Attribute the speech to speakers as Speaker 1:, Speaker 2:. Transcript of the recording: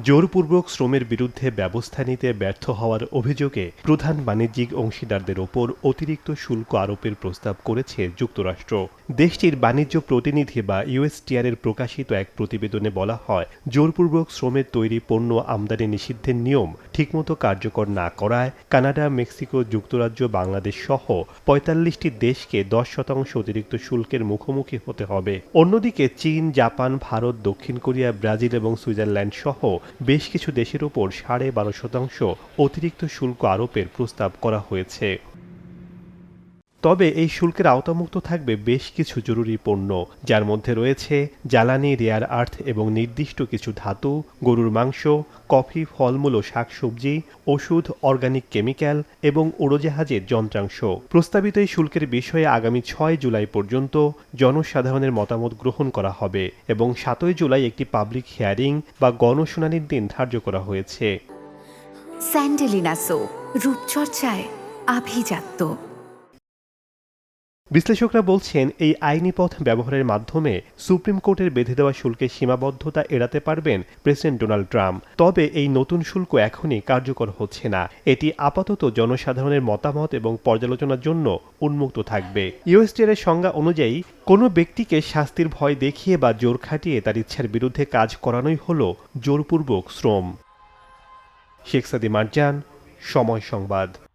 Speaker 1: জোরপূর্বক শ্রমের বিরুদ্ধে ব্যবস্থা নিতে ব্যর্থ হওয়ার অভিযোগে প্রধান বাণিজ্যিক অংশীদারদের ওপর অতিরিক্ত শুল্ক আরোপের প্রস্তাব করেছে যুক্তরাষ্ট্র। দেশটির বাণিজ্য প্রতিনিধি বা ইউএসটিআর-এর প্রকাশিত এক প্রতিবেদনে বলা হয়, জোরপূর্বক শ্রমের তৈরি পণ্য আমদানি নিষিদ্ধের নিয়ম ঠিকমতো কার্যকর না করায় কানাডা, মেক্সিকো, যুক্তরাজ্য, বাংলাদেশ সহ ৪৫টি দেশকে ১০% অতিরিক্ত শুল্কের মুখোমুখি হতে হবে। অন্যদিকে চীন, জাপান, ভারত, দক্ষিণ কোরিয়া, ব্রাজিল এবং সুইজারল্যান্ড সহ বেশ কিছু দেশের ওপর ১২.৫% অতিরিক্ত শুল্ক আরোপের প্রস্তাব করা হয়েছে। তবে এই শুল্কের আওতামুক্ত থাকবে বেশ কিছু জরুরি পণ্য, যার মধ্যে রয়েছে জ্বালানি, রেয়ার আর্থ এবং নির্দিষ্ট কিছু ধাতু, গরুর মাংস, কফি, ফলমূল ও শাকসবজি, ওষুধ, অর্গানিক কেমিক্যাল এবং উড়োজাহাজের যন্ত্রাংশ। প্রস্তাবিত এই শুল্কের বিষয়ে আগামী ৬ জুলাই পর্যন্ত জনসাধারণের মতামত গ্রহণ করা হবে এবং ৭ জুলাই একটি পাবলিক হিয়ারিং বা গণশুনানির দিন ধার্য করা হয়েছে।
Speaker 2: স্যান্ডেলিনা সো, রূপচর্চায় আভিজাত্য।
Speaker 1: বিশ্লেষকরা বলছেন, এই আইনি পথ ব্যবহারের মাধ্যমে সুপ্রিম কোর্টের বেঁধে দেওয়া শুল্কের সীমাবদ্ধতা এড়াতে পারবেন প্রেসিডেন্ট ডোনাল্ড ট্রাম্প। তবে এই নতুন শুল্ক এখনই কার্যকর হচ্ছে না। এটি আপাতত জনসাধারণের মতামত এবং পর্যালোচনার জন্য উন্মুক্ত থাকবে। ইউএসটিআর-এর সংজ্ঞা অনুযায়ী কোনো ব্যক্তিকে শাস্তির ভয় দেখিয়ে বা জোর খাটিয়ে তার ইচ্ছার বিরুদ্ধে কাজ করানোই হল জোরপূর্বক শ্রম। শেখ সাদি মারজান, সময় সংবাদ।